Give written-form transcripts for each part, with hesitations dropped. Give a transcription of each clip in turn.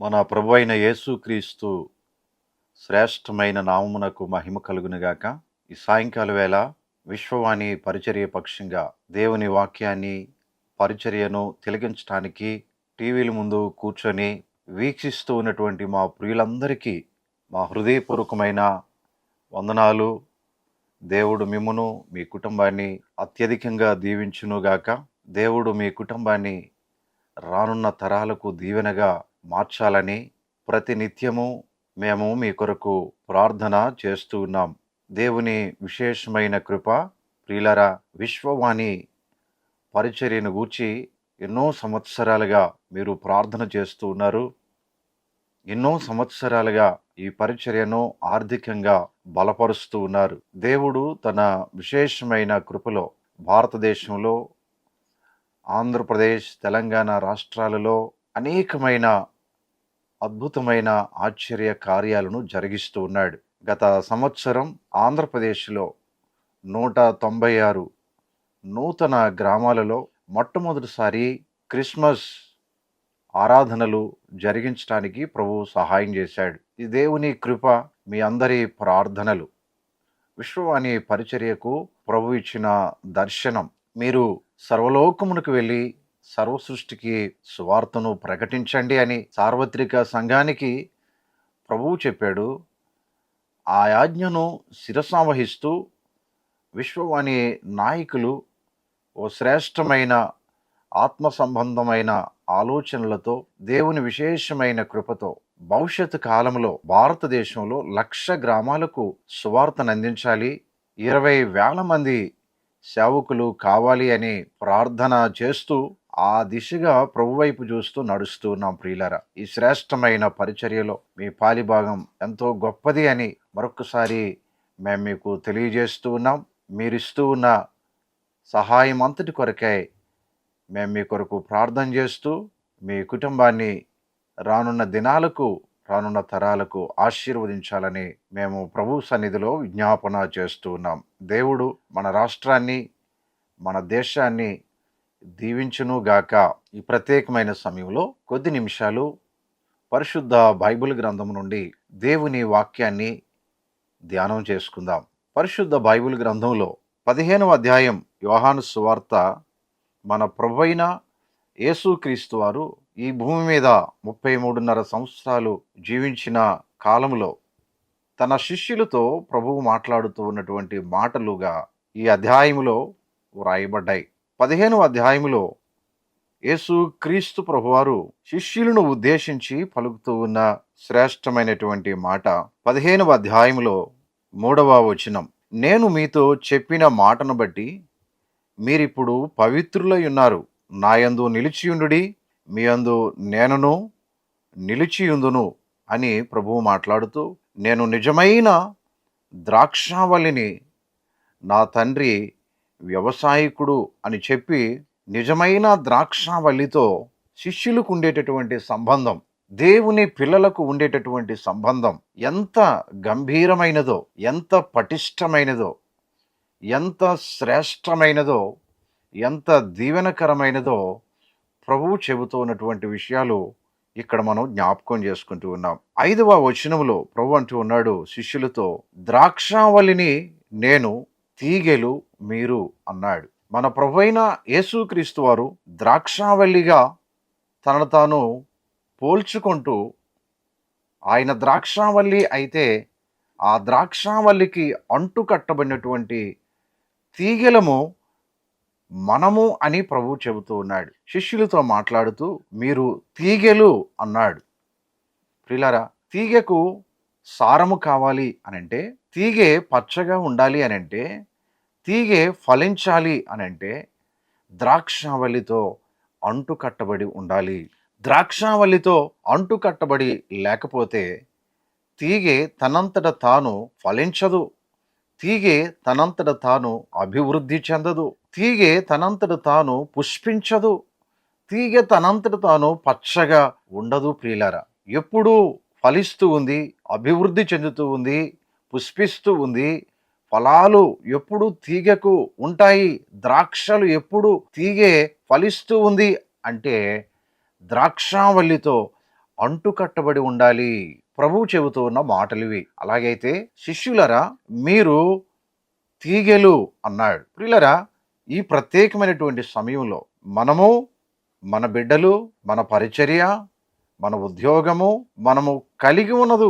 మన ప్రభువైన యేసుక్రీస్తు శ్రేష్టమైన నామమునకు మహిమ కలుగునుగాక. ఈ సాయంకాల వేళ విశ్వవాణి పరిచర్య పక్షంగా దేవుని వాక్యాన్ని పరిచర్యను తిలకించటానికి టీవీల ముందు కూర్చొని వీక్షిస్తూ ఉన్నటువంటి మా ప్రియులందరికీ మా హృదయపూర్వకమైన వందనాలు. దేవుడు మిమ్మును మీ కుటుంబాన్ని అత్యధికంగా దీవించునుగాక. దేవుడు మీ కుటుంబాన్ని రానున్న తరాలకు దీవెనగా మార్చాలని ప్రతి నిత్యము మేము మీ కొరకు ప్రార్థన చేస్తూ ఉన్నాం. దేవుని విశేషమైన కృప ప్రియులరా, విశ్వవాణి పరిచర్యను గూర్చి ఎన్నో సంవత్సరాలుగా మీరు ప్రార్థన చేస్తూ ఉన్నారు. ఎన్నో సంవత్సరాలుగా ఈ పరిచర్యను ఆర్థికంగా బలపరుస్తూ ఉన్నారు. దేవుడు తన విశేషమైన కృపలో భారతదేశంలో, ఆంధ్రప్రదేశ్, తెలంగాణ రాష్ట్రాలలో అనేకమైన అద్భుతమైన ఆశ్చర్య కార్యాలను జరిగిస్తూ ఉన్నాడు. గత సంవత్సరం ఆంధ్రప్రదేశ్లో 196 నూతన గ్రామాలలో మొట్టమొదటిసారి క్రిస్మస్ ఆరాధనలు జరిగించడానికి ప్రభువు సహాయం చేశాడు. ఈ దేవుని కృప, మీ అందరి ప్రార్థనలు, విశ్వవాణి పరిచర్యకు ప్రభు ఇచ్చిన దర్శనం. మీరు సర్వలోకమునకు వెళ్ళి సర్వ సృష్టికి సువార్తను ప్రకటించండి అని సార్వత్రిక సంఘానికి ప్రభువు చెప్పాడు. ఆ ఆజ్ఞను శిరసావహిస్తూ విశ్వవాణి నాయకులు ఓ శ్రేష్టమైన ఆత్మ సంబంధమైన ఆలోచనలతో, దేవుని విశేషమైన కృపతో భవిష్యత్తు కాలంలో భారతదేశంలో 1,00,000 గ్రామాలకు సువార్తను అందించాలి, 20,000 మంది సేవకులు కావాలి అని ప్రార్థన చేస్తూ ఆ దిశగా ప్రభు వైపు చూస్తూ నడుస్తూ ఉన్నాం. ప్రియులారా, ఈ శ్రేష్టమైన పరిచర్యలో మీ పాలిభాగం ఎంతో గొప్పది అని మరొకసారి మేము మీకు తెలియజేస్తూ ఉన్నాం. మీరిస్తూ ఉన్న సహాయం అంతటి కొరకై మేము మీ కొరకు ప్రార్థన చేస్తూ మీ కుటుంబాన్ని రానున్న దినాలకు, రానున్న తరాలకు ఆశీర్వదించాలని మేము ప్రభు సన్నిధిలో విజ్ఞాపన చేస్తూ ఉన్నాం. దేవుడు మన రాష్ట్రాన్ని, మన దేశాన్ని దీవించును గాక. ఈ ప్రత్యేకమైన సమయంలో కొద్ది నిమిషాలు పరిశుద్ధ బైబిల్ గ్రంథం నుండి దేవుని వాక్యాన్ని ధ్యానం చేసుకుందాం. పరిశుద్ధ బైబిల్ గ్రంథంలో 15వ అధ్యాయం, యోహాను సువార్త. మన ప్రభువైన యేసుక్రీస్తు వారు ఈ భూమి మీద 33.5 సంవత్సరాలు జీవించిన కాలంలో తన శిష్యులతో ప్రభువు మాట్లాడుతూ ఉన్నటువంటి మాటలుగా ఈ అధ్యాయములో వ్రాయబడ్డాయి. 15వ అధ్యాయములో యేసుక్రీస్తు ప్రభువారు శిష్యులను ఉద్దేశించి పలుకుతూ ఉన్న శ్రేష్టమైనటువంటి మాట 15వ అధ్యాయములో 3వ వచనం. నేను మీతో చెప్పిన మాటను బట్టి మీరిప్పుడు పవిత్రులై ఉన్నారు. నాయందు నిలిచియుండుడి, మీ యందు నేనును నిలిచియుందును అని ప్రభువు మాట్లాడుతూ, నేను నిజమైన ద్రాక్షావల్లిని, నా తండ్రి వ్యవసాయకుడు అని చెప్పి, నిజమైన ద్రాక్షావల్లితో శిష్యులకు ఉండేటటువంటి సంబంధం, దేవుని పిల్లలకు ఉండేటటువంటి సంబంధం ఎంత గంభీరమైనదో, ఎంత పటిష్టమైనదో, ఎంత శ్రేష్టమైనదో, ఎంత దీవెనకరమైనదో ప్రభువు చెబుతూ ఉన్నటువంటి విషయాలు ఇక్కడ మనం జ్ఞాపకం చేసుకుంటూ ఉన్నాం. 5వ వచనంలో ప్రభు అంటూ ఉన్నాడు శిష్యులతో, ద్రాక్షావల్లిని నేను, తీగెలు మీరు అన్నాడు. మన ప్రభువైన యేసుక్రీస్తు వారు ద్రాక్షావల్లిగా తనను తాను పోల్చుకుంటూ, ఆయన ద్రాక్షావల్లి అయితే ఆ ద్రాక్షావల్లికి అంటు కట్టబడినటువంటి తీగెలము మనము అని ప్రభువు చెబుతూ ఉన్నాడు. శిష్యులతో మాట్లాడుతూ మీరు తీగెలు అన్నాడు. ప్రియులారా, తీగెకు సారము కావాలి అనంటే, తీగె పచ్చగా ఉండాలి అనంటే, తీగె ఫలించాలి అనంటే ద్రాక్షావల్లితో అంటు కట్టబడి ఉండాలి. ద్రాక్షావల్లితో అంటు కట్టబడి లేకపోతే తీగె తనంతట తాను ఫలించదు. తీగె తనంతట తాను అభివృద్ధి చెందదు. తీగె తనంతట తాను పుష్పించదు. తీగె తనంతట తాను పచ్చగా ఉండదు. ప్రియులారా, ఎప్పుడూ ఫలిస్తూ ఉంది, అభివృద్ధి చెందుతూ ఉంది, పుష్పిస్తూ ఉంది. ఫలాలు ఎప్పుడు తీగకు ఉంటాయి. ద్రాక్షలు ఎప్పుడు తీగె ఫలిస్తూ ఉంది అంటే ద్రాక్షావల్లితో అంటుకట్టబడి ఉండాలి. ప్రభువు చెబుతూ ఉన్న మాటలివి. అలాగైతే శిష్యులరా మీరు తీగెలు అన్నాడు. ప్రియులరా, ఈ ప్రత్యేకమైనటువంటి సమయంలో మనము, మన బిడ్డలు, మన పరిచర్య, మన ఉద్యోగము, మనము కలిగి ఉన్నది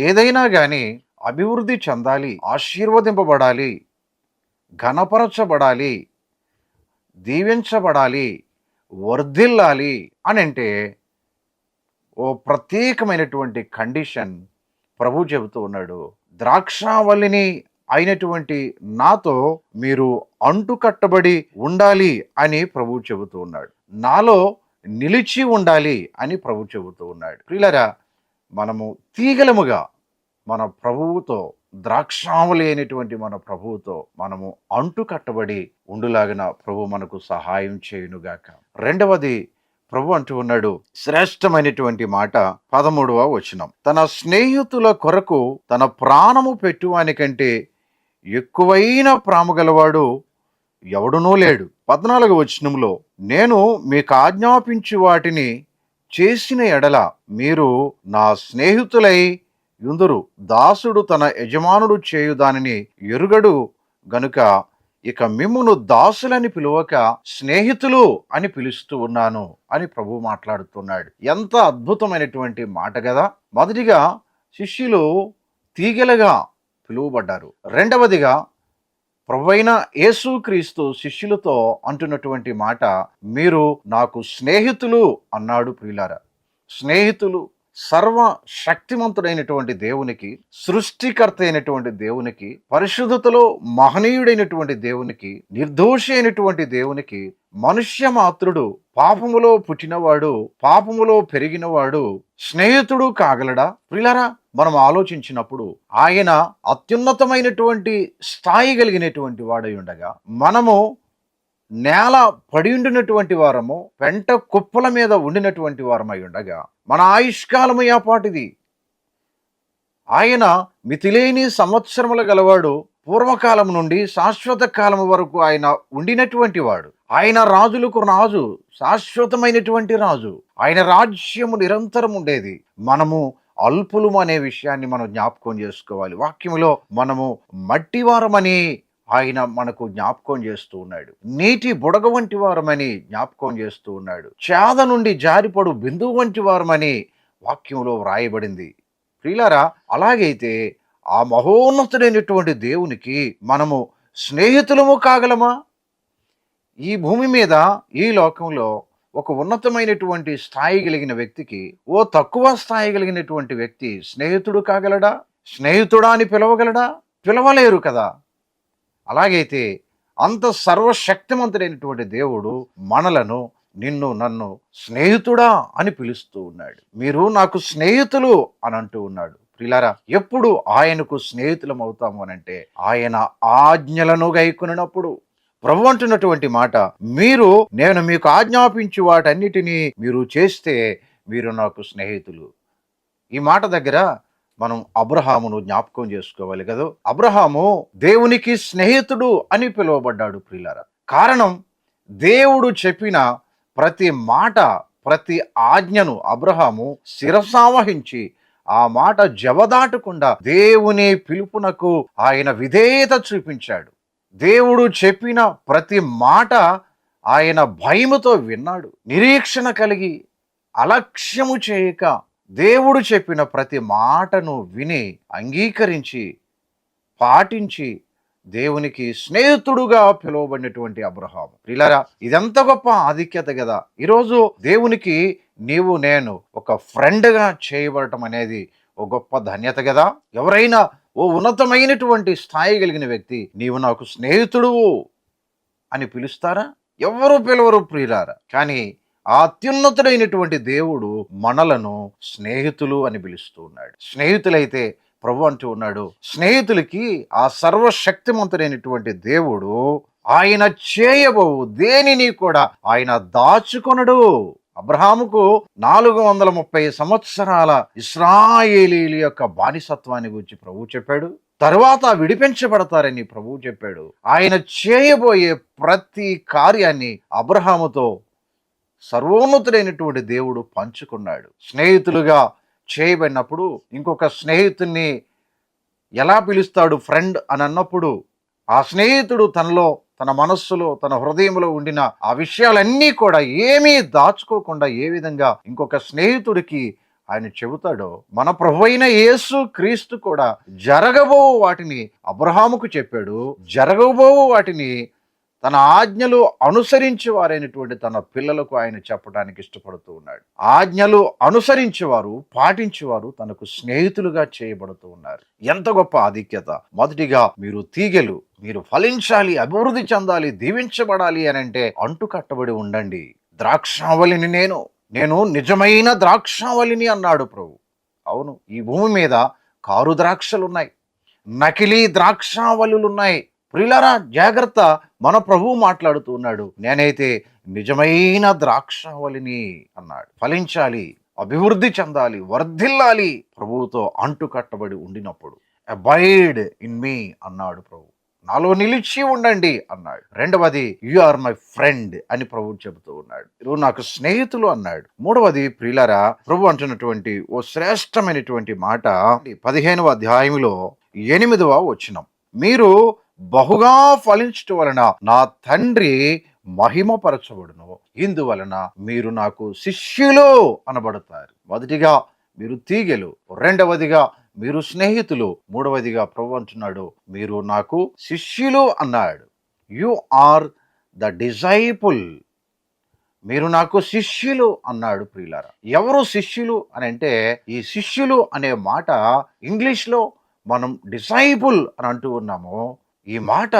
ఏదైనా గాని అభివృద్ధి చెందాలి, ఆశీర్వదింపబడాలి, ఘనపరచబడాలి, దీవించబడాలి, వర్ధిల్లాలి అనంటే ఓ ప్రత్యేకమైనటువంటి కండిషన్ ప్రభు చెబుతూ ఉన్నాడు. ద్రాక్షావల్లిని అయినటువంటి నాతో మీరు అంటుకట్టబడి ఉండాలి అని ప్రభు చెబుతూ ఉన్నాడు. నాలో నిలిచి ఉండాలి అని ప్రభు చెబుతూ ఉన్నాడు. ప్రియులారా, మనము తీగలముగా మన ప్రభువుతో, ద్రాక్షావళి అయినటువంటి మన ప్రభువుతో మనము అంటుకట్టబడి ఉండులాగిన ప్రభు మనకు సహాయం చేయునుగాక. రెండవది, ప్రభు అంటూ ఉన్నాడు శ్రేష్టమైనటువంటి మాట 13వ వచనం. తన స్నేహితుల కొరకు తన ప్రాణము పెట్టువానికంటే ఎక్కువైన ప్రేమ గలవాడు ఎవడునూ లేడు. 14వ వచనంలో, నేను మీకు ఆజ్ఞాపించు వాటిని చేసిన ఎడల మీరు నా స్నేహితులై యుందురు. దాసుడు తన యజమానుడు చేయు దానిని ఎరుగడు గనుక ఇక మిమ్మును దాసులని పిలువక స్నేహితులు అని పిలుస్తూ ఉన్నాను అని ప్రభు మాట్లాడుతున్నాడు. ఎంత అద్భుతమైనటువంటి మాట కదా. మొదటిగా శిష్యులు తీగెలుగా పిలువబడ్డారు. రెండవదిగా ప్రభువైన యేసుక్రీస్తు శిష్యులతో అంటున్నటువంటి మాట, మీరు నాకు స్నేహితులు అన్నాడు. ప్రియులారా, స్నేహితులు సర్వ శక్తిమంతుడైనటువంటి దేవునికి, సృష్టికర్త అయినటువంటి దేవునికి, పరిశుద్ధతలో మహనీయుడైనటువంటి దేవునికి, నిర్దోషి అయినటువంటి దేవునికి మనుష్య మాత్రుడు, పాపములో పుట్టినవాడు, పాపములో పెరిగినవాడు స్నేహితుడు కాగలడా? ప్రియులారా, మనం ఆలోచించినప్పుడు ఆయన అత్యున్నతమైనటువంటి స్థాయి కలిగినటువంటి వాడై ఉండగా మనము నేల పడి ఉండినటువంటి వారము, పెంట కుప్పల మీద ఉండినటువంటి వారమై ఉండగా మన ఆయుష్కాలము ఏపాటిది. ఆయన మితిలేని సంవత్సరములు గలవాడు. పూర్వకాలం నుండి శాశ్వత కాలం వరకు ఆయన ఉండినటువంటి వాడు. ఆయన రాజులకు రాజు, శాశ్వతమైనటువంటి రాజు. ఆయన రాజ్యము నిరంతరం ఉండేది. మనము అల్పులు అనే విషయాన్ని మనం జ్ఞాపకం చేసుకోవాలి. వాక్యములో మనము మట్టివారమని ఆయన మనకు జ్ఞాపకం చేస్తూ ఉన్నాడు. నీటి బుడగ వంటి వారమని జ్ఞాపకం చేస్తూ ఉన్నాడు. చేద నుండి జారిపడు బిందువు వంటి వారమని వాక్యంలో వ్రాయబడింది. ప్రియులారా, అలాగైతే ఆ మహోన్నతుడైనటువంటి దేవునికి మనము స్నేహితులము కాగలమా? ఈ భూమి మీద, ఈ లోకంలో ఒక ఉన్నతమైనటువంటి స్థాయి కలిగిన వ్యక్తికి ఓ తక్కువ స్థాయి కలిగినటువంటి వ్యక్తి స్నేహితుడు కాగలడా? స్నేహితుడా అని పిలవగలడా? పిలవలేరు కదా. అలాగైతే అంత సర్వశక్తిమంతుడైనటువంటి దేవుడు మనలను, నిన్ను, నన్ను స్నేహితుడా అని పిలుస్తూ ఉన్నాడు. మీరు నాకు స్నేహితులు అని అంటూ ఉన్నాడు. ప్రియులారా, ఎప్పుడు ఆయనకు స్నేహితులం అవుతాము అనంటే ఆయన ఆజ్ఞలను గైకొనినప్పుడు. ప్రభు అంటున్నటువంటి మాట, నేను మీకు ఆజ్ఞాపించు వాటన్నిటినీ మీరు చేస్తే మీరు నాకు స్నేహితులు. ఈ మాట దగ్గర మనం అబ్రహామును జ్ఞాపకం చేసుకోవాలి కదా. అబ్రహాము దేవునికి స్నేహితుడు అని పిలువబడ్డాడు. ప్రియులారా, కారణం దేవుడు చెప్పిన ప్రతి మాట, ప్రతి ఆజ్ఞను అబ్రహాము శిరసావహించి ఆ మాట జవదాటకుండా దేవుని పిలుపునకు ఆయన విధేయత చూపించాడు. దేవుడు చెప్పిన ప్రతి మాట ఆయన భయముతో విన్నాడు. నిరీక్షణ కలిగి అలక్ష్యము చేయక దేవుడు చెప్పిన ప్రతి మాటను విని అంగీకరించి పాటించి దేవునికి స్నేహితుడుగా పిలువబడినటువంటి అబ్రహాము. ప్రియులారా, ఇదెంత గొప్ప ఆధిక్యత కదా. ఈరోజు దేవునికి నీవు, నేను ఒక ఫ్రెండ్గా చేయబడటం అనేది ఒక గొప్ప ధన్యత కదా. ఎవరైనా ఓ ఉన్నతమైనటువంటి స్థాయి కలిగిన వ్యక్తి నీవు నాకు స్నేహితుడు అని పిలుస్తారా? ఎవరు పిలవరు ప్రియులారా. కానీ ఆ అత్యున్నతుడైనటువంటి దేవుడు మనలను స్నేహితులు అని పిలుస్తూ ఉన్నాడు. స్నేహితులైతే ప్రభు అంటూ ఉన్నాడు, స్నేహితులకి ఆ సర్వశక్తిమంతుడైనటువంటి దేవుడు ఆయన చేయబోవు దేనిని కూడా ఆయన దాచుకొనడు. అబ్రహాముకు 430 సంవత్సరాల ఇశ్రాయేలీయుల యొక్క బానిసత్వాన్ని గురించి ప్రభు చెప్పాడు. తరువాత విడిపించబడతారని ప్రభువు చెప్పాడు. ఆయన చేయబోయే ప్రతి కార్యాన్ని అబ్రహాముతో సర్వోన్నతుడైనటువంటి దేవుడు పంచుకున్నాడు. స్నేహితులుగా చేయబడినప్పుడు ఇంకొక స్నేహితుడిని ఎలా పిలుస్తాడు ఫ్రెండ్ అని అన్నప్పుడు, ఆ స్నేహితుడు తనలో, తన మనస్సులో, తన హృదయంలో ఉండిన ఆ విషయాలన్నీ కూడా ఏమీ దాచుకోకుండా ఏ విధంగా ఇంకొక స్నేహితుడికి ఆయన చెబుతాడో, మన ప్రభు అయిన యేసు క్రీస్తు కూడా జరగబో వాటిని అబ్రహాముకు చెప్పాడు. జరగబో వాటిని తన ఆజ్ఞలు అనుసరించి వారైనటువంటి తన పిల్లలకు ఆయన చెప్పడానికి ఇష్టపడుతూ ఉన్నాడు. ఆజ్ఞలు అనుసరించేవారు, పాటించేవారు తనకు స్నేహితులుగా చేయబడుతూ ఉన్నారు. ఎంత గొప్ప ఆధిక్యత! మొదటిగా మీరు తీగెలు, మీరు ఫలించాలి, అభివృద్ధి చెందాలి, దీవించబడాలి అని అంటే అంటు కట్టబడి ఉండండి. ద్రాక్షావళిని నేను నిజమైన ద్రాక్షావళిని అన్నాడు ప్రభు. అవును, ఈ భూమి మీద కారు ద్రాక్షలున్నాయి, నకిలీ ద్రాక్షావళులున్నాయి. ప్రియులారా, జాగ్రత్త. మన ప్రభువు మాట్లాడుతూ ఉన్నాడు, నేనైతే నిజమైన ద్రాక్షావళిని అన్నాడు. ఫలించాలి, అభివృద్ధి చెందాలి, వర్ధిల్లాలి, ప్రభువుతో అంటు కట్టబడి ఉండినప్పుడు. అబైడ్ ఇన్ మీ అన్నాడు ప్రభు. నాలో నిలిచి ఉండండి అన్నాడు. రెండవది, యు ఆర్ మై ఫ్రెండ్ అని ప్రభు చెబుతూ ఉన్నాడు. నువ్వు నాకు స్నేహితులు అన్నాడు. మూడవది, ప్రియులారా, ప్రభు అంటున్నటువంటి ఓ శ్రేష్టమైనటువంటి మాట 15వ అధ్యాయంలో 8వ వచనం. మీరు బహుగా ఫలించటం వలన నా తండ్రి మహిమపరచబడును, ఇందువలన మీరు నాకు శిష్యులు అనబడతారు. మొదటిగా మీరు తీగెలు, రెండవదిగా మీరు స్నేహితులు, మూడవదిగా ప్రభు అంటున్నాడు మీరు నాకు శిష్యులు అన్నాడు. You are the disciple. మీరు నాకు శిష్యులు అన్నాడు. ప్రియులారా, ఎవరు శిష్యులు అని అంటే, ఈ శిష్యులు అనే మాట ఇంగ్లీష్లో మనం డిసైపుల్ అని అంటూ ఉన్నాము. ఈ మాట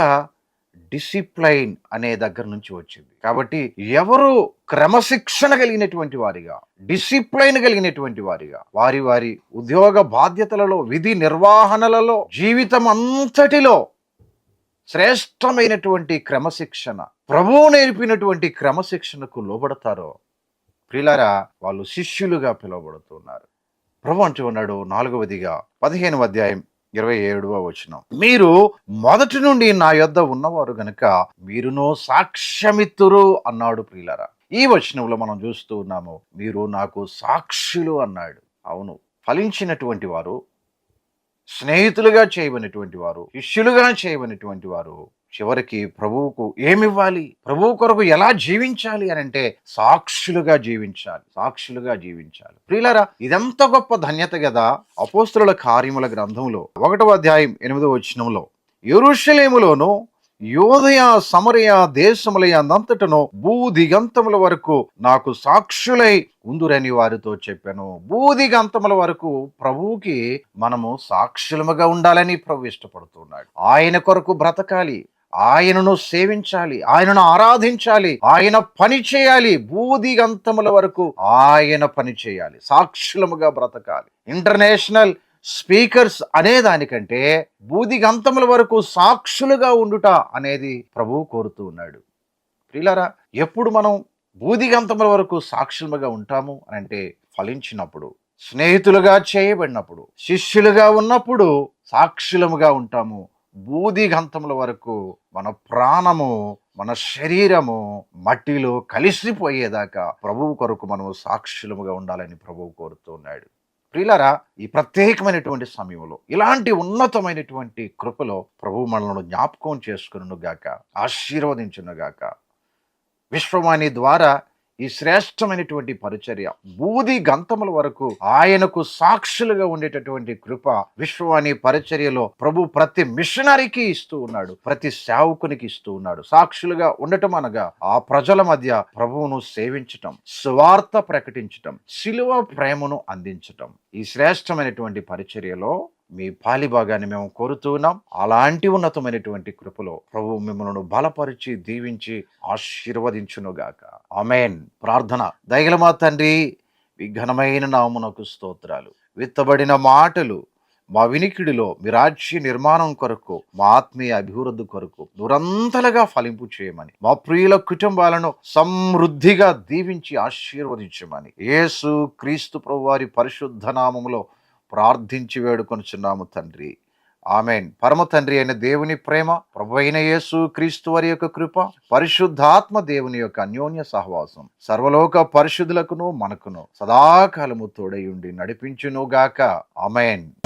డిసిప్లైన్ అనే దగ్గర నుంచి వచ్చింది. కాబట్టి ఎవరు క్రమశిక్షణ కలిగినటువంటి వారిగా, డిసిప్లైన్ కలిగినటువంటి వారిగా, వారి వారి ఉద్యోగ బాధ్యతలలో, విధి నిర్వహణలలో, జీవితం అంతటిలో శ్రేష్టమైనటువంటి క్రమశిక్షణ, ప్రభువు నేర్పినటువంటి క్రమశిక్షణకు లోబడతారో, ప్రియులారా, వాళ్ళు శిష్యులుగా పిలువబడుతున్నారు. ప్రభు అంటూ ఉన్నాడు 4వదిగా 15వ అధ్యాయం 27వ వచనం. మీరు మొదటి నుండి నా యొద్ద ఉన్నవారు గనుక మీరును సాక్ష్యమిత్తురు అన్నాడు. ప్రియులారా, ఈ వచనంలో మనం చూస్తూ ఉన్నాము, మీరు నాకు సాక్షులు అన్నాడు. అవును, ఫలించినటువంటి వారు, స్నేహితులుగా చేయబడినటువంటి వారు, శిష్యులుగా చేయబడినటువంటి వారు చివరికి ప్రభువుకు ఏమివ్వాలి, ప్రభువు కొరకు ఎలా జీవించాలి అని అంటే సాక్షులుగా జీవించాలి, సాక్షులుగా జీవించాలి. ప్రియులారా, ఇదెంత గొప్ప ధన్యత కదా. అపోస్తలుల కార్యముల గ్రంథంలో 1వ అధ్యాయం 8వ వచనంలో, యెరూషలేములోను యోదయ సమరయ దేశములయందంతటను భూదిగంతముల వరకు నాకు సాక్షులై ఉందురని వారితో చెప్పాను. భూదిగంతముల వరకు ప్రభువుకి మనము సాక్షులముగా ఉండాలని ప్రభు ఇష్టపడుతున్నాడు. ఆయన కొరకు బ్రతకాలి, ఆయనను సేవించాలి, ఆయనను ఆరాధించాలి, ఆయన పని చేయాలి. భూదిగంతముల వరకు ఆయన పని చేయాలి, సాక్షులముగా బ్రతకాలి. ఇంటర్నేషనల్ స్పీకర్స్ అనే దానికంటే భూదిగంతముల వరకు సాక్షులుగా ఉండుట అనేది ప్రభువు కోరుతూ ఉన్నాడు. ప్రియులారా, ఎప్పుడు మనం భూదిగంతముల వరకు సాక్షులుగా ఉంటాము అని అంటే ఫలించినప్పుడు, స్నేహితులుగా చేయబడినప్పుడు, శిష్యులుగా ఉన్నప్పుడు సాక్షులముగా ఉంటాము. భూదిగంతముల వరకు మన ప్రాణము, మన శరీరము మట్టిలో కలిసిపోయేదాకా ప్రభువు కొరకు మనము సాక్షులముగా ఉండాలని ప్రభువు కోరుతూ ఉన్నాడు. ప్రియులారా, ఈ ప్రత్యేకమైనటువంటి సమయంలో ఇలాంటి ఉన్నతమైనటువంటి కృపలో ప్రభు మనలను జ్ఞాపకం చేసుకును గాక, ఆశీర్వదించును గాక. విశ్వవాణి ద్వారా ఈ శ్రేష్టమైనటువంటి పరిచర్య బూది గంతముల వరకు ఆయనకు సాక్షులుగా ఉండేటటువంటి కృప విశ్వవాణి పరిచర్యలో ప్రభు ప్రతి మిషనరీకి ఇస్తూ ఉన్నాడు, ప్రతి సేవకునికి ఇస్తూ ఉన్నాడు. సాక్షులుగా ఉండటం అనగా ఆ ప్రజల మధ్య ప్రభువును సేవించటం, సువార్త ప్రకటించటం, శిలువ ప్రేమను అందించటం. ఈ శ్రేష్టమైనటువంటి పరిచర్యలో మీ పాలిభాగాన్ని మేము కోరుతూ ఉన్నాం. అలాంటి ఉన్నతమైనటువంటి కృపలో ప్రభు మిమ్మల్ని బలపరిచి దీవించి ఆశీర్వదించునుగాక. ఆమేన్. ప్రార్థన. దయగల మా తండ్రి, మీ ఘనమైన నామమునకు స్తోత్రాలు. విత్తబడిన మాటలు మా వినికిడిలో మీ రాజ్య నిర్మాణం కొరకు, మా ఆత్మీయ అభివృద్ధి కొరకు నిరంతరంగా ఫలింపు చేయమని, మా ప్రియుల కుటుంబాలను సమృద్ధిగా దీవించి ఆశీర్వదించమని యేసు క్రీస్తు ప్రభువారి పరిశుద్ధ నామములో ప్రార్థించి వేడుకొనుచున్నాము తండ్రి. ఆమెన్. పరమ తండ్రి అయిన దేవుని ప్రేమ, ప్రభు అయిన యేసు క్రీస్తు వారి యొక్క కృప, పరిశుద్ధాత్మ దేవుని యొక్క అన్యోన్య సహవాసం సర్వలోక పరిశుద్ధులకును మనకును సదాకాలము తోడై ఉండి నడిపించునుగాక. ఆమెన్.